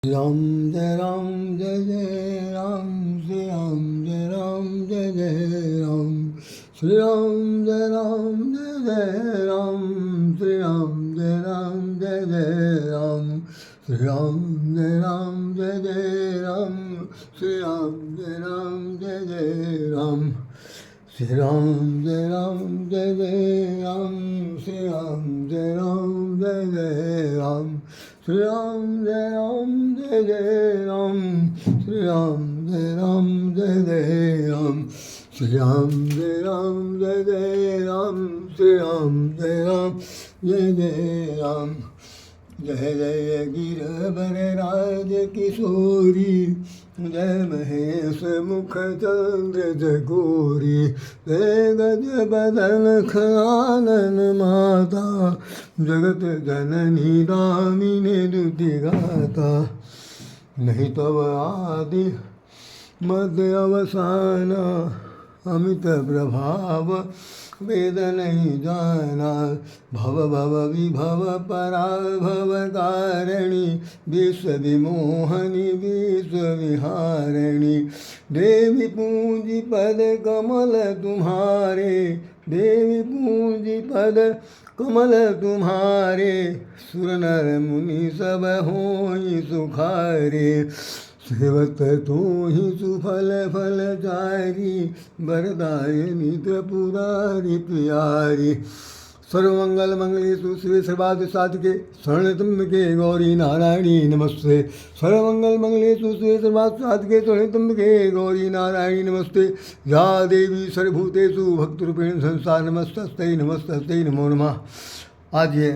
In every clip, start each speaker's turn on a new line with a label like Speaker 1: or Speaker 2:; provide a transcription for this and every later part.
Speaker 1: राम जय राम जय जय राम श्री राम जय राम जय जय राम श्री राम जय राम जय जय राम श्री राम जय राम जय जय राम श्री राम जय राम जय जय राम श्री राम जय राम जय जय राम श्री राम जय राम जय जय राम श्री राम जय राम जय जय राम श्री राम जय राम जय जय राम श्री राम जय राम जय जय राम श्री राम जय राम जय जय राम श्री राम जय राम जय जय राम जय जय गिरवर राज किशोरी जय महेश मुख चंद्र जगोरी जय गज बदन खयानन माता जगत जननी दामिनी दुति गाता नहीं तव आदि मध्य अवसान अमित प्रभाव वेद नहीं जाना भव भव विभव पराभव कारिणी विश्व विमोहनी विश्व विहारिणी देवी पूंजी पद कमल तुम्हारे देवी पूंजी पद कमल तुम्हारे सुर नर मुनि सब होई सुखारे सेवत तू ही सुफल फल चारी वरदायिनी त्रिपुरारी प्यारी सर्वमंगल मंगले सुश्री सर्वाद साधके शरण त्र्यंबके गौरी नारायणी नमस्ते सर्वमंगल मंगले सुश्री सर्वाद साधके शरण त्र्यंबके गौरी नारायणी नमस्ते या देवी सर्वभूतेषु भक्तरूपेण संसार नमस्तस्ते नमस्तस्ते नमो नमः। आज ये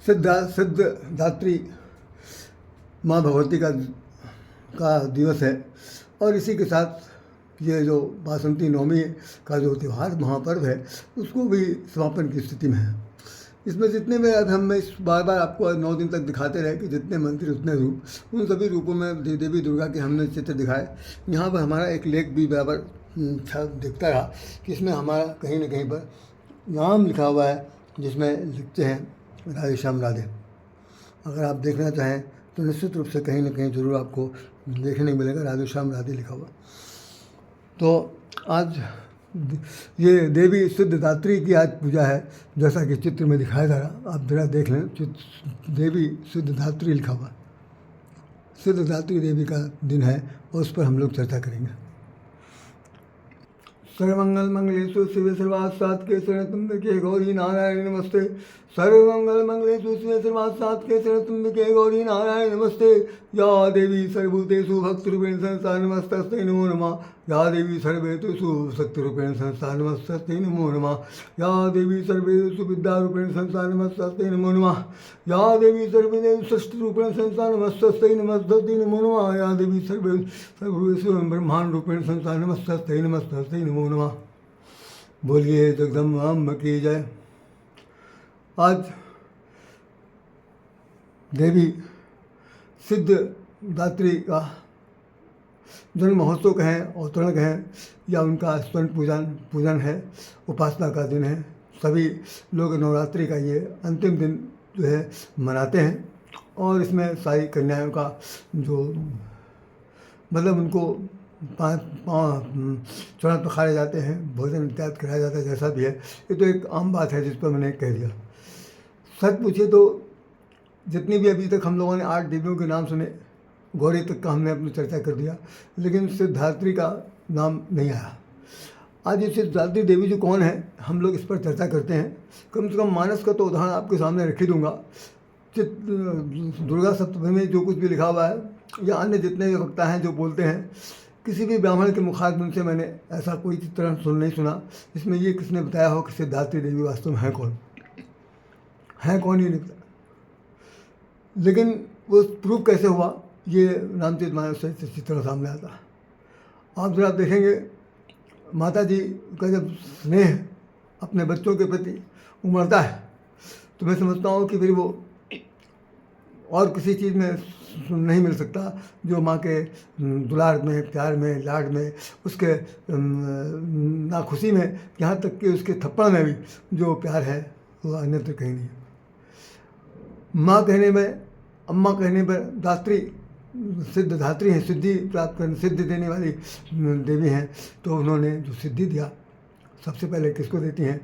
Speaker 1: सिद्धदात्री माँ भगवती का दिवस है और इसी के साथ ये जो बासंती नवमी का जो त्यौहार महापर्व है उसको भी समापन की स्थिति में है। इसमें जितने में अब हम इस बार बार आपको 9 दिन तक दिखाते रहे कि जितने मंत्र उतने रूप, उन सभी रूपों में देवी दुर्गा के हमने चित्र दिखाए। यहाँ पर हमारा एक लेख भी बराबर दिखता रहा कि इसमें हमारा कहीं न कहीं पर नाम लिखा हुआ है जिसमें लिखते हैं राधे श्याम राधे। अगर आप देखना चाहें तो निश्चित रूप से कहीं ना कहीं जरूर आपको देखने को मिलेगा राधे श्याम राधे लिखा हुआ। तो आज ये देवी सिद्धदात्री की आज पूजा है जैसा कि चित्र में दिखाया जा रहा, आप जरा देख लें। देवी सिद्धदात्री लिखा हुआ, सिद्धदात्री देवी का दिन है और उस पर हम लोग चर्चा करेंगे। सर्वमंगल मंगलेषु शिवे सर्वार्थ साधके शरण त्र्यंबके गौरी नारायण नमस्ते सर्वमंगल मंगलेषु शिवे सर्वार्थ साधके शरण त्र्यंबके गौरी नारायण नमस्ते या देवी सर्वभूतेषु भक्तरूपेण संस्था नमस्तस्ते नमो नमः या देवी सर्वेषु शक्तिरूपेण संस्था नमस्तस्ते नमो नमः या देवी सर्वेषु विद्यारूपेण संस्था नमस्तस्ते नमो नमः या देवी सर्वेषु षष्टिरूपेण संस्था नमस्तस्ते नमस्तस्ते नमो नमः या देवी सर्वेषु ब्रह्मांड रूपेण संस्था नमस्तस्ते नमस्तस्ते नमो नमः। बोलिए जगदम्बा की जय। आज देवी सिद्धदात्री का जन्म महोत्सव कहें, अवतरण कहें या उनका स्वर्ण पूजन है, उपासना का दिन है। सभी लोग नवरात्रि का ये अंतिम दिन जो है मनाते हैं और इसमें सारी कन्याओं का जो मतलब उनको चरण पखारे जाते हैं, भोजन इत्यादि कराया जाता है, जैसा भी है। ये तो एक आम बात है जिस पर मैंने कह दिया। सच पूछिए तो जितनी भी अभी तक हम लोगों ने 8 देवियों के नाम सुने, गौरी तक का हमने अपनी चर्चा कर दिया, लेकिन सिद्धदात्री का नाम नहीं आया। आज ये सिद्धदात्री देवी जो कौन है हम लोग इस पर चर्चा करते हैं। कम से कम मानस का तो उदाहरण आपके सामने रख ही दूंगा। दुर्गा सप्तमी में जो कुछ भी लिखा हुआ है या अन्य जितने भी वक्ता हैं जो बोलते हैं, किसी भी ब्राह्मण के मुखारबिन से मैंने ऐसा कोई चित्रण नहीं सुना इसमें ये किसने बताया हो कि सिद्धदात्री देवी वास्तव में है कौन ही नहीं पता। लेकिन वो प्रूफ कैसे हुआ ये रामचरितमानस से चित्रण सामने आता। आप जरा देखेंगे माता जी का जब स्नेह अपने बच्चों के प्रति उमड़ता है तो मैं समझता हूँ कि फिर वो और किसी चीज़ में नहीं मिल सकता जो माँ के दुलार में, प्यार में, लाड में, उसके नाखुशी में, यहाँ तक कि उसके थप्पड़ में भी जो प्यार है वो अन्यत्र कहीं नहीं। माँ कहने में अम्मा कहने पर धात्री, सिद्ध धात्री हैं, सिद्धि प्राप्त करने, सिद्धि देने वाली देवी हैं। तो उन्होंने जो सिद्धि दिया सबसे पहले किसको देती हैं?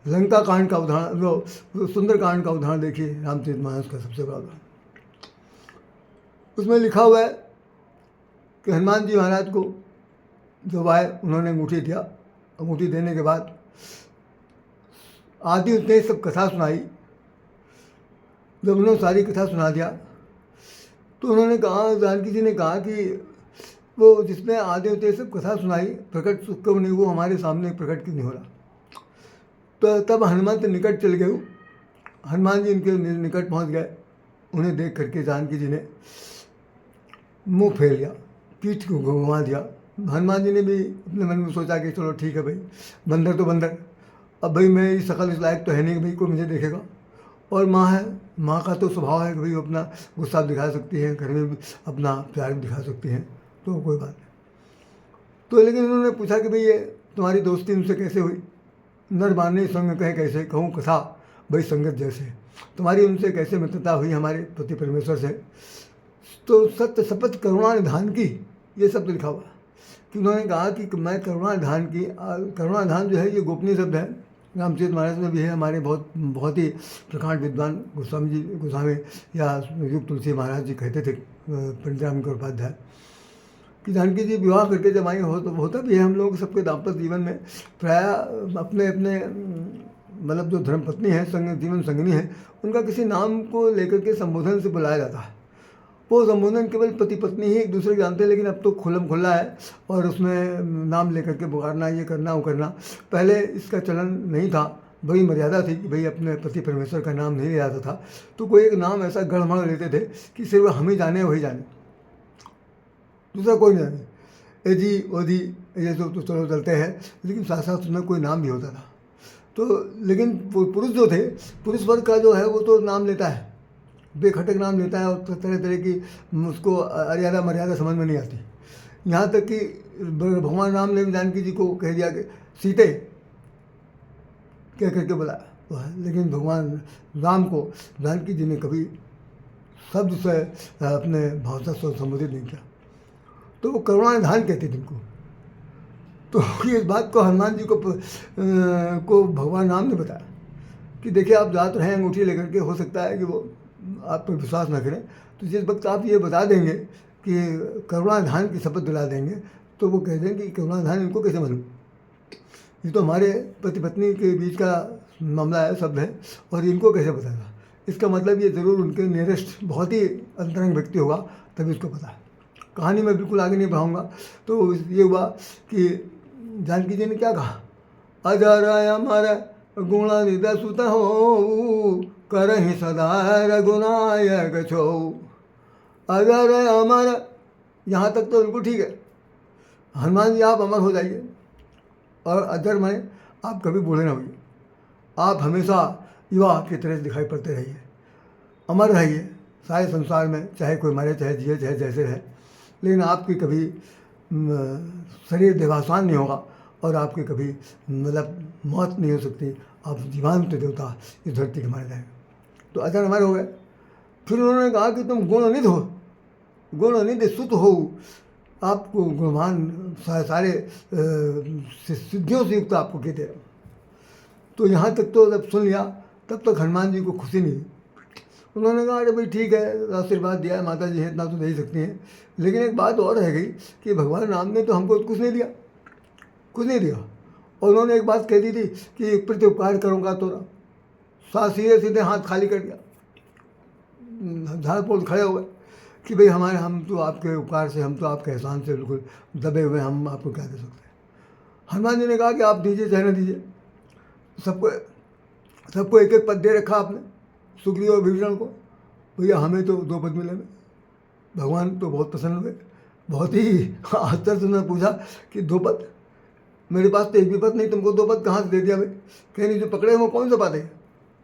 Speaker 1: लंका कांड का उदाहरण, जो सुंदर कांड का उदाहरण देखिए, रामचरितमानस का सबसे बड़ा उदाहरण। उसमें लिखा हुआ है कि हनुमान जी महाराज को जब आए, उन्होंने अंगूठी दिया। अंगूठी देने के बाद आदि ने सब कथा सुनाई। जब उन्होंने सारी कथा सुना दिया तो उन्होंने कहा, जानकी जी ने कहा कि वो जिसने आदि होते सब कथा सुनाई, प्रकट क्यों नहीं, वो हमारे सामने प्रकट क्यों नहीं हो रहा? तो तब हनुमंत निकट चल गए। हनुमान जी इनके निकट पहुंच गए। उन्हें देख करके जानकी जी ने मुंह फेर लिया, पीठ को घुमा दिया। हनुमान जी ने भी अपने मन में सोचा कि चलो ठीक है भाई, बंदर तो बंदर, अब भाई मैं इस शकल इस लायक तो है नहीं कि भाई कोई मुझे देखेगा। और माँ है, माँ का तो स्वभाव है कि भाई अपना गुस्सा दिखा सकती हैं, घर में भी अपना प्यार भी दिखा सकती हैं, तो कोई बात नहीं। तो लेकिन उन्होंने पूछा कि भाई ये तुम्हारी दोस्ती उनसे कैसे हुई? नर माने संग कहे कैसे, कहूँ कथा भाई संगत जैसे, तुम्हारी उनसे कैसे मित्रता हुई हमारे पति परमेश्वर से? तो सत्य शपथ करुणा निधान की, ये शब्द लिखा हुआ कि उन्होंने कहा कि मैं करुणा निधान की। करुणा निधान जो है ये गोपनीय शब्द है, रामचरितमानस में भी है। हमारे बहुत ही प्रकांड विद्वान गोस्वामी या युग तुलसी महाराज जी कहते थे, पंडित राम उपाध्याय, कि जानकी जी विवाह करके जब आई हो तो होता भी है हम लोग सबके दाम्पत्य जीवन में प्राय अपने अपने मतलब जो धर्मपत्नी है, संग जीवन संगनी है, उनका किसी नाम को लेकर के संबोधन से बुलाया जाता है। वो संबोधन केवल पति पत्नी ही एक दूसरे को जानते हैं, लेकिन अब तो खुल्लम खुल्ला है और उसमें नाम लेकर के पुकारना, ये करना वो करना। पहले इसका चलन नहीं था, बड़ी मर्यादा थी कि भाई अपने पति परमेश्वर का नाम नहीं लिया जाता था। तो कोई एक नाम ऐसा गढ़मढ़ लेते थे कि सिर्फ हम ही जाने वही जाने, दूसरा कोई नहीं जाने। ए जी ओ जी ये सब तो चलो चलते हैं, लेकिन साथ साथ उसमें कोई नाम भी होता था। तो लेकिन पुरुष जो थे, पुरुष वर्ग का जो है वो तो नाम लेता है, बेखटक नाम लेता है, और तरह तरह की उसको अर्यादा मर्यादा समझ में नहीं आती। यहाँ तक कि भगवान राम ने जानकी जी को कह दिया कि सीते कह करके बुलाया, लेकिन भगवान राम को जानकी जी ने कभी शब्द से अपने भाषा से संबोधित नहीं किया। तो वो करुणा निधान कहते थे इनको। तो ये बात को हनुमान जी को भगवान राम ने बताया कि देखिए आप जात रहे अंगूठी लेकर के, हो सकता है कि वो आप पर विश्वास न करें, तो जिस वक्त आप ये बता देंगे कि करुणा निधान की शपथ दिला देंगे, तो वो कह देंगे कि करुणा निधान इनको कैसे मालूम? ये तो हमारे पति पत्नी के बीच का मामला है, शब्द है, और इनको कैसे बताएगा? इसका मतलब ये ज़रूर उनके नियरेस्ट बहुत ही अंतरंग व्यक्ति होगा, तभी उसको पता है। कहानी में बिल्कुल आगे नहीं बढ़ाऊँगा। तो ये हुआ कि जानकी जी ने क्या कहा, अजर अमर गुण सुत हो करहि सदा रघुनायक छो। अजर अमर, यहाँ तक तो बिल्कुल ठीक है। हनुमान जी आप अमर हो जाइए, और अजर में आप कभी बूढ़े ना होइए, आप हमेशा युवा की तरह दिखाई पड़ते रहिए, अमर रहिए सारे संसार में, चाहे कोई मरे चाहे जिए चाहे जैसे रहे, लेकिन आपकी कभी शरीर देवासान नहीं होगा, और आपकी कभी मतलब मौत नहीं हो सकती, आप जीवांत देवता इस धरती के मारे जाएंगे। तो अजर अमर हो गए। फिर उन्होंने कहा कि तुम गुणनिधि हो, गुणनिधि सुत हो, आपको गुणवान सारे सिद्धियों से युक्त आपको कहते हैं। तो यहाँ तक तो जब सुन लिया, तब तक हनुमान जी को खुशी नहीं। उन्होंने कहा अरे भाई ठीक है, आशीर्वाद दिया है, माता जी है, इतना तो दे ही सकती हैं, लेकिन एक बात और रह गई कि भगवान राम ने तो हमको कुछ नहीं दिया, कुछ नहीं दिया। और उन्होंने एक बात कह दी थी कि प्रत्युपकार करूँगा तो सीधे सीधे हाथ खाली कर दिया, झाड़ पोल खड़े हो गए कि भाई हम तो आपके उपकार से, हम तो आपके एहसान से बिल्कुल दबे हुए, हम आपको क्या दे सकते हैं। हनुमान जी ने कहा कि आप दीजिए चाहे न दीजिए, सबको एक एक पद दे रखा आपने, सुग्रीव और विभीषण को, भैया हमें तो 2 पद मिले। भगवान तो बहुत प्रसन्न हुए, बहुत ही आश्चर्य से उन्होंने पूछा कि 2 पद? मेरे पास तो एक भी पद नहीं, तुमको 2 पद कहाँ से दे दिया भाई? कहीं नहीं, जो पकड़े वो कौन सा पद है?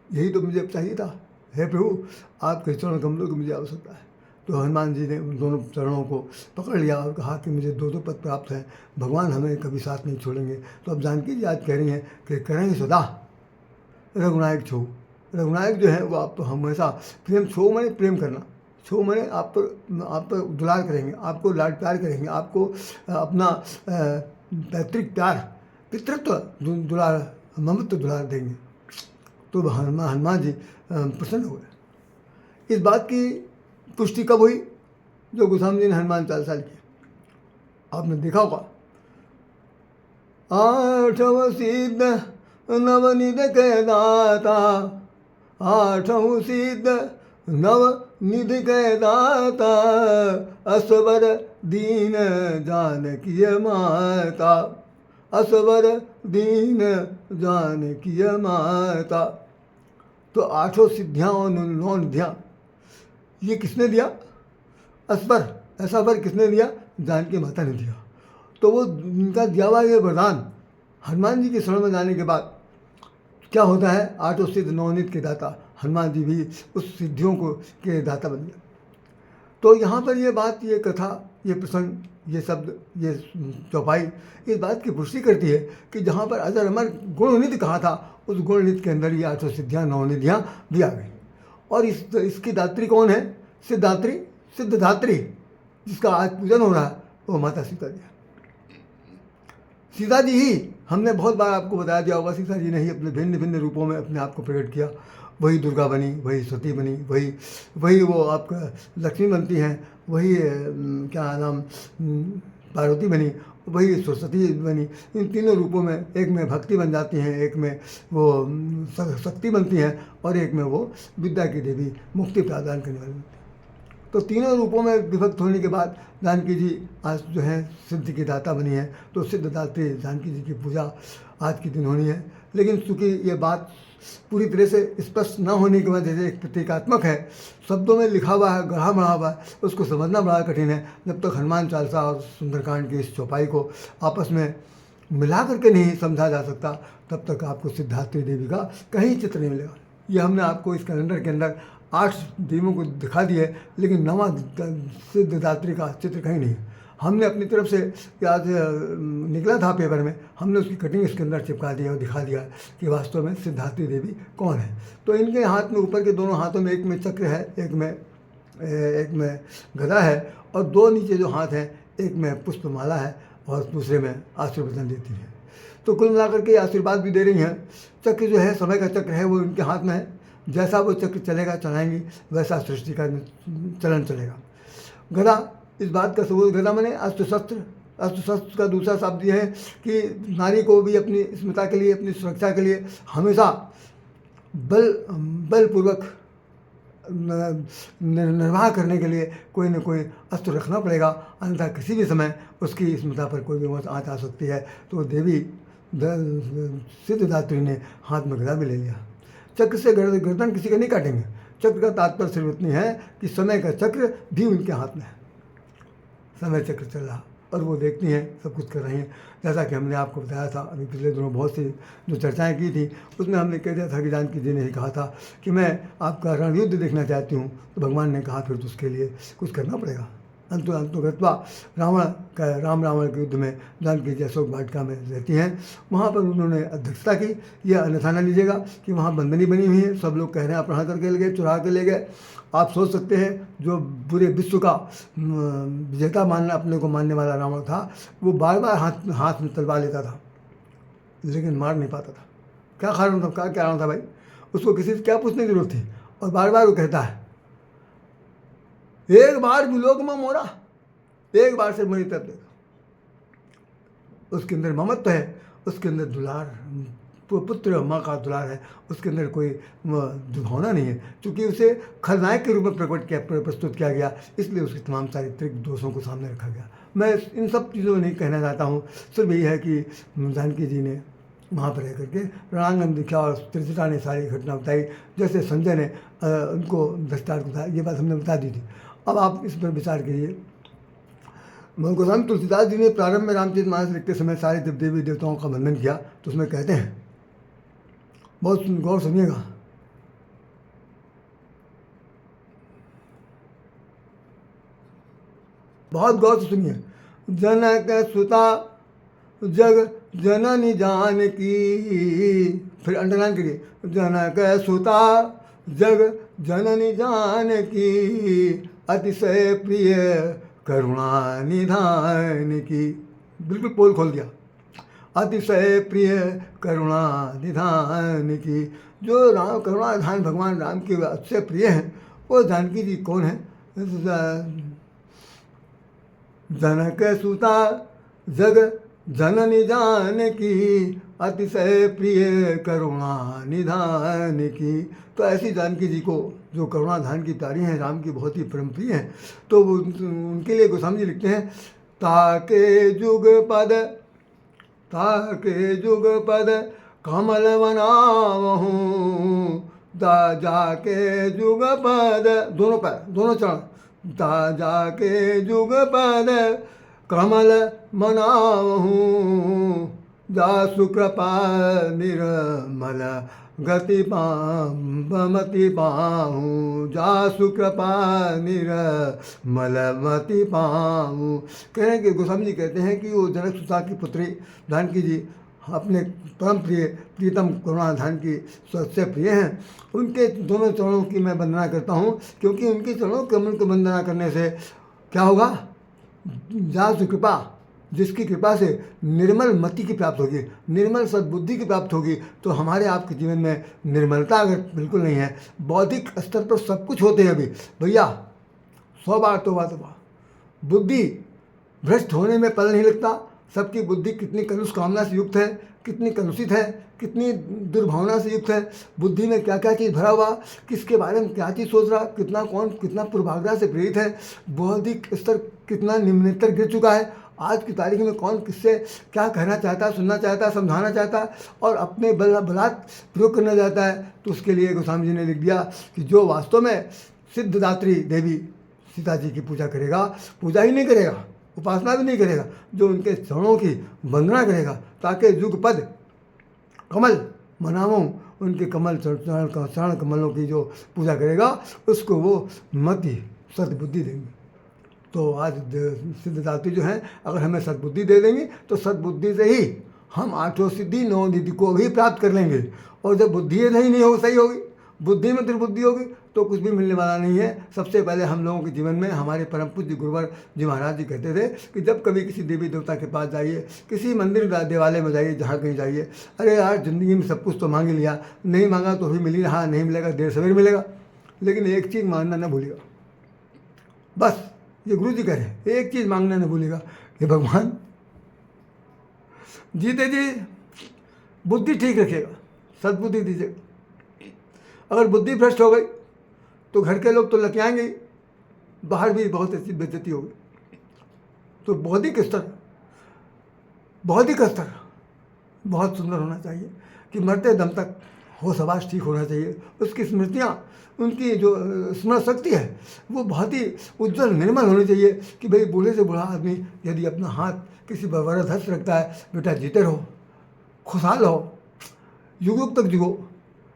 Speaker 1: यही तो मुझे चाहिए था, हे प्रभु आपके चरण कमलों की मुझे आवश्यकता है। तो हनुमान जी ने उन दोनों चरणों को पकड़ लिया और कहा कि मुझे 2 पद प्राप्त हैं, भगवान हमें कभी साथ नहीं छोड़ेंगे। तो अब जानकी जी आज कह रही हैं कि करेंगे सदा रघुनायक छो। रघुनायक जो है वो आप तो हमेशा प्रेम छो, मैंने प्रेम करना, छो मैंने आप पर दुलार करेंगे, आपको लाड प्यार करेंगे, आपको अपना पैतृक प्यार, पितृत्व दुलार, ममत्व दुलार देंगे। तो हनुमान जी प्रसन्न हो गए। इस बात की पुष्टि कब हुई? जो गोस्वामी जी ने हनुमान चालीसा की, आपने देखा होगा। आठव सिद्ध नवनिध के दाता, आठव सिद्ध नवनिध के दाता, असवर दीन जानकी माता, असवर दीन जानकी माता। तो आठों सिद्धियाँ और 9 निधियाँ ये किसने दिया? असवर, ऐसा वर किसने दिया? जानकी माता ने दिया। तो वो इनका दिया हुआ ये वरदान हनुमान जी के शरण में जाने के बाद क्या होता है? आठों सिद्ध नवनीत के दाता हनुमान जी भी उस सिद्धियों को के दाता बन गए। तो यहाँ पर ये बात, ये कथा, ये प्रसंग, ये शब्द, ये चौपाई इस बात की पुष्टि करती है कि जहाँ पर अजर अमर गुणनिधि कहा था, उस गुणनिधि के अंदर ये 8 सिद्धियाँ, 9 निधियाँ भी आ गई। और इसकी दात्री कौन है? सिद्धात्री, सिद्धदात्री, जिसका आज पूजन हो रहा है, वो माता सीता जी है। सीता जी ही, हमने बहुत बार आपको बताया दिया होगा, सीता जी ने ही अपने भिन्न भिन्न रूपों में अपने आप को प्रकट किया। वही दुर्गा बनी, वही सती बनी, वही वो आपका लक्ष्मी बनती हैं, वही क्या नाम पार्वती बनी, वही सरस्वती बनी। इन तीनों रूपों में, एक में भक्ति बन जाती हैं, एक में वो शक्ति बनती हैं, और एक में वो विद्या की देवी, मुक्ति प्रदान करने वाली बनती है। तो तीनों रूपों में विभक्त होने के बाद जानकी जी आज जो है सिद्धि की दाता बनी है। तो सिद्धदात्री जानकी जी की पूजा आज के दिन होनी है। लेकिन चूँकि ये बात पूरी तरह से स्पष्ट न होने की वजह से एक प्रतीकात्मक है, शब्दों में लिखा हुआ है, गढ़ा बढ़ा हुआ है, उसको समझना बड़ा कठिन है। जब तक हनुमान चालीसा और सुंदरकांड की इस चौपाई को आपस में मिला करके नहीं समझा जा सकता, तब तक आपको सिद्धात्री देवी का कहीं चित्र नहीं मिलेगा। ये हमने आपको इस कैलेंडर के अंदर 8 देवियों को दिखा दिए, लेकिन 9वां सिद्धदात्री का चित्र कहीं नहीं है। हमने अपनी तरफ से आज निकला था पेपर में, हमने उसकी कटिंग इसके अंदर चिपका दिया और दिखा दिया कि वास्तव में सिद्धात्री देवी कौन है। तो इनके हाथ में, ऊपर के दोनों हाथों में, एक में चक्र है, एक में गदा है, और 2 नीचे जो हाथ हैं, एक में पुष्पमाला है और दूसरे में आशीर्वचन देती है। तो कुल मिलाकर के आशीर्वाद भी दे रही हैं। चक्र जो है, समय का चक्र है, वो इनके हाथ में है। जैसा वो चक्र चलेगा, चलाएंगी, वैसा सृष्टि का चलन चलेगा। गदा, इस बात का सबूत, गदा माने अस्त्र-शस्त्र। अस्त्र-शस्त्र का दूसरा शब्द यह है कि नारी को भी अपनी स्मिता के लिए, अपनी सुरक्षा के लिए हमेशा बलपूर्वक निर्वाह करने के लिए कोई न कोई अस्त्र रखना पड़ेगा, अन्यथा किसी भी समय उसकी स्मिता पर कोई भी आँच आ सकती है। तो देवी सिद्धदात्री ने हाथ में गदा भी ले लिया। चक्र से गर्दन किसी का नहीं काटेंगे। चक्र का तात्पर्य सिर्फ इतनी है कि समय का चक्र भी उनके हाथ में है। समय चक्र चल रहा और वो देखती हैं, सब कुछ कर रही हैं। जैसा कि हमने आपको बताया था अभी पिछले दिनों, बहुत सी जो चर्चाएं की थी, उसमें हमने कह दिया था कि जानकी जी ने ही कहा था कि मैं आपका रणयुद्ध देखना चाहती हूँ। तो भगवान ने कहा फिर तो उसके लिए कुछ करना पड़ेगा। अंतुगत्वा राम रावण के युद्ध में जानकी जी अशोक वाटिका में रहती हैं। वहाँ पर उन्होंने अध्यक्षता की। यह अन्यथा न लीजिएगा कि वहाँ बंदनी बनी हुई है, सब लोग कह रहे हैं अपहरण करके ले गए, चुरा के ले गए। आप सोच सकते हैं जो पूरे विश्व का विजेता अपने को मानने वाला रावण था, वो बार बार हाथ में तलवार लेता था, लेकिन मार नहीं पाता था। क्या कारण था? क्या कारण था भाई? उसको किसी से क्या पूछने की जरूरत थी? और बार बार वो कहता है, एक बार विलोक में मोरा, एक बार से मेरी तरफ देखा। उसके अंदर ममत्व है, उसके अंदर दुलार, पुत्र माँ का दुलार है, उसके अंदर कोई दुभावना नहीं है। क्योंकि उसे खलनायक के रूप में प्रस्तुत किया गया, इसलिए उसके तमाम चारित्रिक दोषों को सामने रखा गया। मैं इन सब चीज़ों को नहीं कहना चाहता हूँ, सिर्फ यही है कि जानकी जी ने वहाँ पर रह करके रणांगन दिखा और त्रिजटा ने सारी घटना बताई, जैसे संजय ने उनको दृष्टांत बताया। ये बात हमने बता दी थी। अब आप इस पर विचार कीजिए। गोस्वामी तुलसीदास जी ने प्रारंभ में रामचरितमानस लिखते समय सारे देवी देवताओं का वंदन किया। तो उसमें कहते हैं, बहुत गौर सुनिएगा, बहुत गौर से सुनिए। जनक सुता जग जननी जानकी, फिर अंडरलाइन करिए, जनक सुता जग जननी जानकी, अतिशय प्रिय करुणा निधान की। बिल्कुल पोल खोल दिया। अतिशय प्रिय करुणा निधान की। जो राम करुणा निधान भगवान राम के अतिशय प्रिय हैं वो जानकी जी कौन है? जनक सुता जग जननी जानकी, अतिशय प्रिय करुणा निधान की। तो ऐसी जानकी जी को जो करुणा धान की प्यारी हैं, राम की बहुत ही परम प्रिय हैं, तो उनके लिए गोस्वामी जी लिखते हैं, ताके जुग पद कमल बनावहूँ, जाके जुग पद, दोनों पैर दोनों चरण, जाके जुग पद कमल मनावहूँ, जासु कृपा निर्मल गति मति पाऊँ, जासु कृपा निर्मल मति पाऊँ। कह रहे हैं कि गोस्वामी जी कहते हैं कि वो जनक सुता की पुत्री जानकी जी अपने परम प्रियतम करुणाधान की सबसे प्रिय हैं। उनके दोनों चरणों की मैं वंदना करता हूँ, क्योंकि उनके चरणों कमल की वंदना करने से क्या होगा? जासु कृपा, जिसकी कृपा से निर्मल मति की प्राप्त होगी, निर्मल सद्बुद्धि की प्राप्त होगी। तो हमारे आपके जीवन में निर्मलता अगर बिल्कुल नहीं है, बौद्धिक स्तर पर सब कुछ होते हैं अभी भैया, 100 बार तौबा, बुद्धि भ्रष्ट होने में पल नहीं लगता। सबकी बुद्धि कितनी कलुष कामना से युक्त है, कितनी कलुषित है, कितनी दुर्भावना से युक्त है। बुद्धि में क्या क्या चीज़ भरा हुआ, किसके बारे में क्या चीज़ सोच रहा, कितना कौन कितना पूर्वाग्रह से प्रेरित है, बौद्धिक स्तर कितना निम्नतर गिर चुका है। आज की तारीख में कौन किससे क्या कहना चाहता है, सुनना चाहता है, समझाना चाहता है और अपने बलात् प्रयोग करना चाहता है। तो उसके लिए गोस्वामी जी ने लिख दिया कि जो वास्तव में सिद्धदात्री देवी सीता जी की पूजा करेगा, पूजा ही नहीं करेगा, उपासना भी नहीं करेगा, जो उनके चरणों की वंदना करेगा, ताकि युग पद कमल मनाऊं, उनके कमल चरण कमलों की जो पूजा करेगा उसको वो मति सद्बुद्धि देंगे। तो आज सिद्धदात्री जो हैं, अगर हमें सद्बुद्धि दे देंगे तो सद्बुद्धि से ही हम 8 सिद्धि 9 निधि को भी प्राप्त कर लेंगे। और जब बुद्धि नहीं हो सही होगी, बुद्धि में दुर्बुद्धि होगी तो कुछ भी मिलने वाला नहीं है। सबसे पहले हम लोगों के जीवन में हमारे परम पूज्य गुरुवर जी महाराज जी कहते थे कि जब कभी किसी देवी देवता के पास जाइए, किसी मंदिर देवालय में जाइए, जहाँ कहीं जाइए, अरे यार ज़िंदगी में सब कुछ तो मांग ही लिया, नहीं मांगा तो भी मिल ही रहा, नहीं मिलेगा देर सवेर मिलेगा, लेकिन एक चीज़ मांगना न भूलिएगा। बस ये गुरु जी कह रहे हैं, एक चीज़ मांगना न भूलिएगा कि भगवान जीते जी बुद्धि ठीक रखिएगा, सद्बुद्धि दीजिएगा। अगर बुद्धि भ्रष्ट हो गई तो घर के लोग तो लतियाएंगे ही, बाहर भी बहुत अच्छी बेइज्जती होगी। तो बौद्धिक स्तर बहुत सुंदर होना चाहिए कि मरते दम तक होश हवास ठीक होना चाहिए। उसकी स्मृतियाँ, उनकी जो स्मरण शक्ति है वो बहुत ही उज्जवल निर्मल होनी चाहिए कि भाई बूढ़े से बूढ़ा आदमी यदि अपना हाथ किसी पर वरद हस्त रखता है, बेटा जीते रहो, खुशहाल रहो, युग युग तक जियो,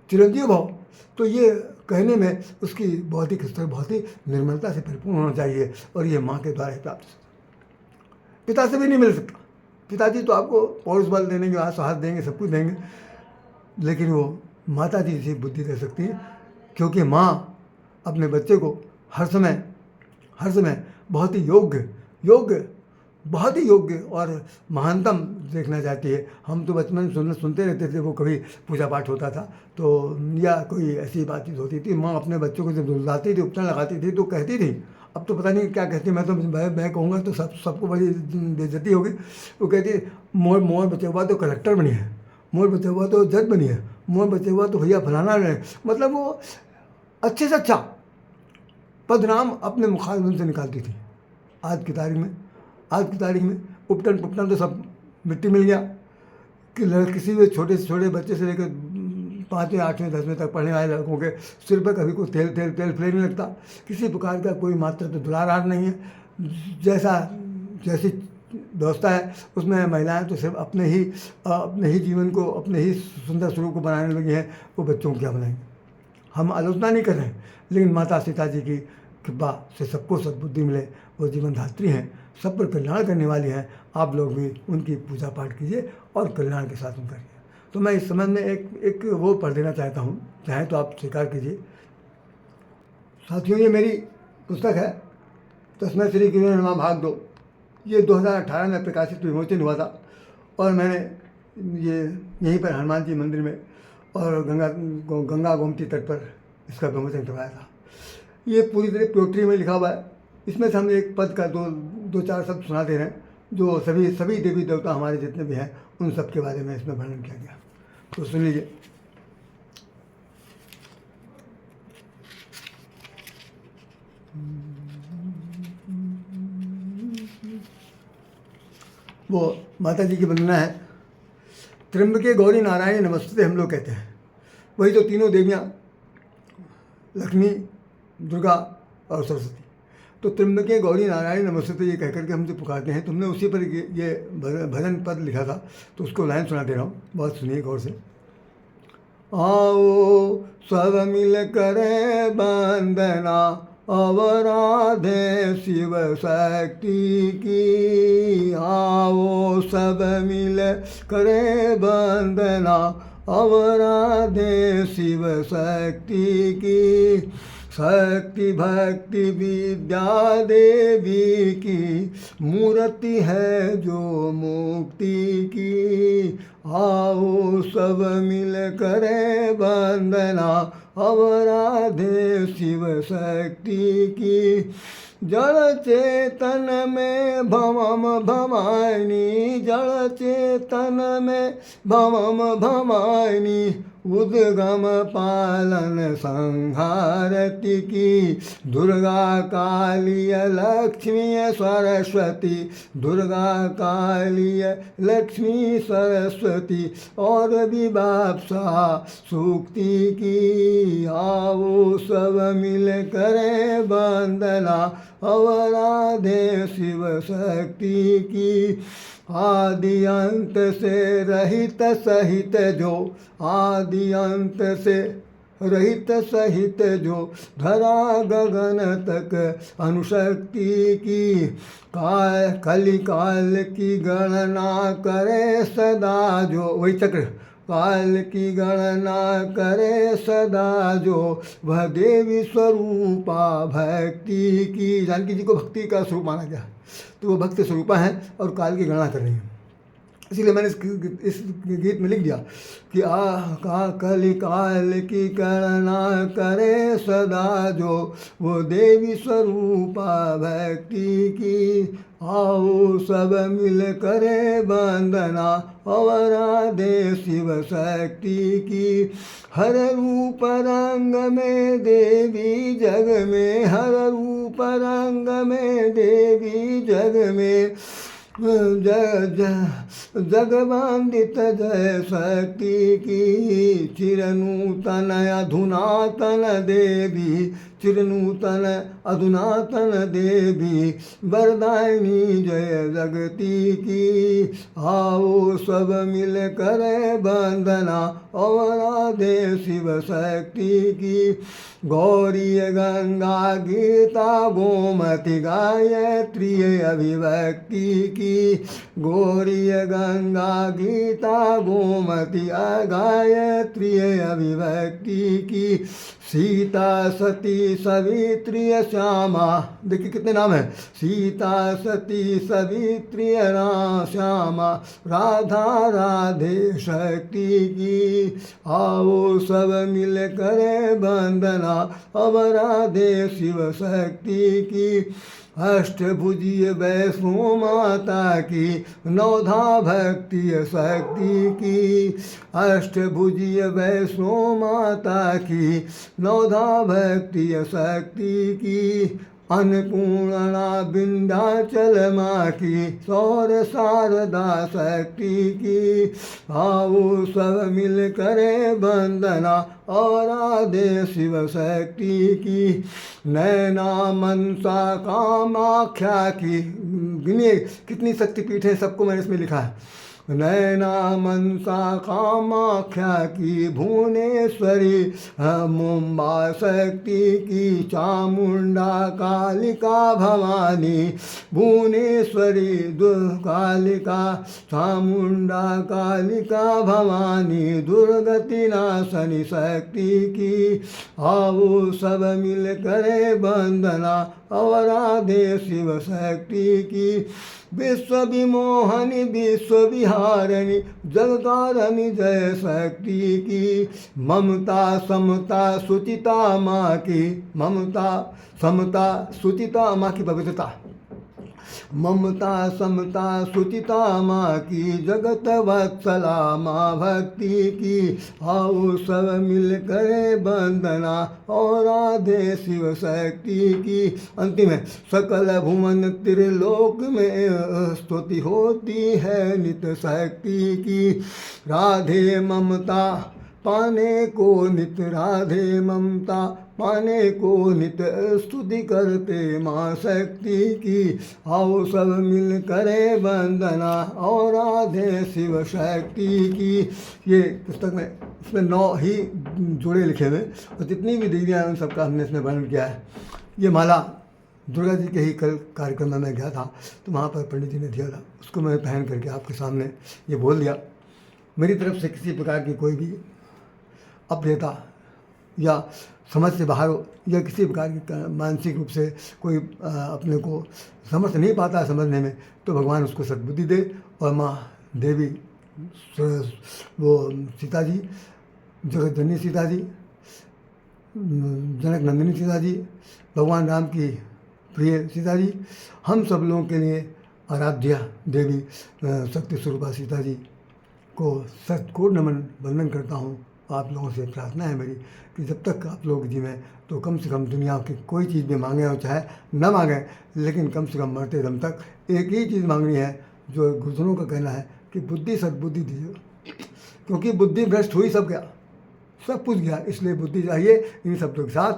Speaker 1: चिरंजीव हो, तो ये कहने में उसकी बौद्धिक स्तर बहुत ही निर्मलता से परिपूर्ण होना चाहिए। और ये माँ के द्वारा ही प्राप्त हो सकता, पिता से भी नहीं मिल सकता। पिताजी तो आपको पौरुष बल देने के बाद साहस देंगे, सब कुछ देंगे, लेकिन वो माता जी से बुद्धि दे सकती है, क्योंकि माँ अपने बच्चे को हर समय बहुत ही योग्य और महानतम देखना चाहती है। हम तो बचपन में सुनते रहते थे, वो कभी पूजा पाठ होता था तो या कोई ऐसी बातचीत होती थी, माँ अपने बच्चों को जब दुलाती थी, उपचार लगाती थी तो कहती थी, अब तो पता नहीं क्या कहती, मैं तो मैं कहूँगा तो सबको बड़ी बेइज्जती होगी। वो कहती मोर बचे हुआ तो कलेक्टर बनी है, मोर बचे हुआ तो जज बनी है, मोर बचे हुआ तो भैया फलाना रहे। मतलब वो अच्छे से अच्छा पदनाम अपने मुखारबिंद से निकालती थी। आज की तारीख में उपटन पुटन तो सब मिट्टी मिल गया कि किसी भी छोटे से छोटे बच्चे से लेकर 5वीं 8वीं 10वीं तक पढ़ने वाले लड़कों के सिर पर कभी कोई तेल फ्ले नहीं लगता। किसी प्रकार का कोई मात्रा तो दुलार नहीं है। जैसी व्यवस्था है उसमें महिलाएं तो सिर्फ अपने ही जीवन को, अपने ही सुंदर स्वरूप को बनाने लगी हैं, वो बच्चों को क्या बनाएंगे। हम आलोचना नहीं कर रहे हैं, लेकिन माता सीता जी की कृपा से सबको सद्बुद्धि मिले, वो जीवन धात्री हैं, सब पर कल्याण करने वाली हैं। आप लोग भी उनकी पूजा पाठ कीजिए और कल्याण के साथ उनका कीजिए। तो मैं इस संबंध में एक वो पढ़ देना चाहता हूँ, चाहे तो आप स्वीकार कीजिए। साथियों, ये मेरी पुस्तक है तस्मै श्री गुरुवे नमः भाग 2, ये 2018 में प्रकाशित विमोचन हुआ था। और मैंने ये यहीं पर हनुमान जी मंदिर में और गंगा गोमती तट पर इसका विमोचन करवाया था। ये पूरी तरह पोट्री में लिखा हुआ है। इसमें से हम एक पद का दो चार शब्द सुना दे रहे हैं, जो सभी देवी देवता हमारे जितने भी हैं उन सब के बारे में इसमें वर्णन किया गया। तो सुन लीजिए। वो माता जी की वंदना है। त्र्यंबके गौरी नारायणी नमस्ते हम लोग कहते हैं। वही जो तीनों देवियाँ लक्ष्मी, दुर्गा और सरस्वती। तो त्र्यंबके गौरी नारायणी नमस्ते ये कहकर के हम जो पुकारते हैं, तुमने उसी पर ये भजन पद लिखा था, तो उसको लाइन सुना दे रहा हूँ, बहुत सुनिए गौर से। आओ सब मिल करे वंदना, अवराधे शिव शक्ति की। आओ सब मिल करे वंदना, अवराधे शिव शक्ति की। शक्ति भक्ति विद्या देवी की मूर्ति है जो मुक्ति की। आओ सब मिल करे वंदना, अवराधे शिव शक्ति की। जड़ चेतन में भवम भवानी, जड़ चेतन में भवम भवानी। उद्गम पालन संहारति की। दुर्गा काली लक्ष्मी सरस्वती, दुर्गा काली लक्ष्मी सरस्वती। और विवाप्सा सूक्ति की। आओ सब मिल करे वंदना, अवराधे शिव शक्ति की। आदि अंत से रहित सहित जो, आदि अंत से रहित सहित जो। धरा गगन तक अनुशक्ति की। कली काल की गणना करे सदा जो, वही चक्र। काल की गणना करे सदा जो, वह देवी स्वरूपा भक्ति की। जानकी जी को भक्ति का स्वरूप माना गया, तो वो भक्त स्वरूपा है और काल की गणना कर रही है। इसीलिए मैंने इस गीत में लिख दिया कि कली काल की गणना करे सदा जो, वो देवी स्वरूपा भक्ति की। आओ सब मिल करे वंदना, अवराधे शिव शक्ति की। हर रूप रंग में देवी जग में, हर रूप रंग में देवी जग में। जगवंदित जय शक्ति की। चिरनूतन अधुनातन देवी, चिरनूतन अधुनातन देवी। वरदायिनी जय जगती की। आओ सब मिल करे वंदना, अवराधे शिव शक्ति की। गौरी गंगा गीता गोमती गायत्री अभिव्यक्ति की। गौरी गंगा गीता गोमती गायत्री अभिव्यक्ति की। सीता सती सवित्री श्यामा, देखिए कितने नाम है। सीता सती सवित्री श्यामा, राधा राधे शक्ति की। आओ सब मिल करे वंदना, अवराधे शिव शक्ति की। अष्टभुजीय वैष्णो माता की, नवधा भक्ति शक्ति की। अष्टभुजीय वैष्णो माता की, नवधा भक्ति शक्ति की। अन्नपूर्णा विंध्याचल माँ की, सौर शारदा शक्ति की। आओ सब मिल करे वंदना, अवराधे शिव शक्ति की। नैना मनसा कामाख्या की, गिनिए कितनी शक्तिपीठ है, सबको मैंने इसमें लिखा है। नैना मनसा कामाख्या की भुवनेश्वरी, मुंबा शक्ति की चामुंडा कालिका भवानी, भुवनेश्वरी दुर्गालिका चामुंडा कालिका भवानी, दुर्गति नाशनी शक्ति की आओ सब मिल करे वंदना, और आधे शिव शक्ति की। विश्व विमोहनी विश्व विहारिणी जगतारिणी जय शक्ति की, ममता समता सुचिता माँ की, ममता समता सुचिता माँ की पवित्रता, ममता समता सुचिता माँ की, जगत वत्सला माँ भक्ति की, आओ सब मिल करे वंदना, और आधे शिव शक्ति की। अंतिम है, सकल भुवन त्रिलोक में स्तुति होती है नित्य शक्ति की, राधे ममता पाने को नित, राधे ममता पाने को नित, स्तुति करते माँ शक्ति की, आओ सब मिल करे वंदना, और राधे शिव शक्ति की। ये पुस्तक में इसमें 9 ही जोड़े लिखे हुए और जितनी भी डिग्रियाँ हैं उन सबका हमने इसमें वर्णन किया है। ये माला दुर्गा जी के ही कल कार्यक्रम में मैं गया था तो वहाँ पर पंडित जी ने दिया था, उसको मैं पहन करके आपके सामने ये बोल दिया। मेरी तरफ से किसी प्रकार की कोई भी अप्रियता या समझ से बाहर हो या किसी प्रकार की मानसिक रूप से कोई अपने को समझ नहीं पाता है समझने में, तो भगवान उसको सद्बुद्धि दे। और माँ देवी वो सीता जी, जगत जननी सीता जी, जनक नंदिनी सीता जी, भगवान राम की प्रिय सीता जी, हम सब लोगों के लिए आराध्या देवी शक्ति स्वरूपा सीता जी को सतकोट नमन वंदन करता हूँ। आप लोगों से प्रार्थना है मेरी कि जब तक आप लोग जीवें तो कम से कम दुनिया की कोई चीज़ भी मांगे हो चाहे न मांगें, लेकिन कम से कम मरते दम तक एक ही चीज़ मांगनी है जो गुरुजनों का कहना है कि बुद्धि सद्बुद्धि दीजिए, क्योंकि बुद्धि भ्रष्ट हुई सब गया, सब कुछ गया, इसलिए बुद्धि चाहिए। इन शब्दों के साथ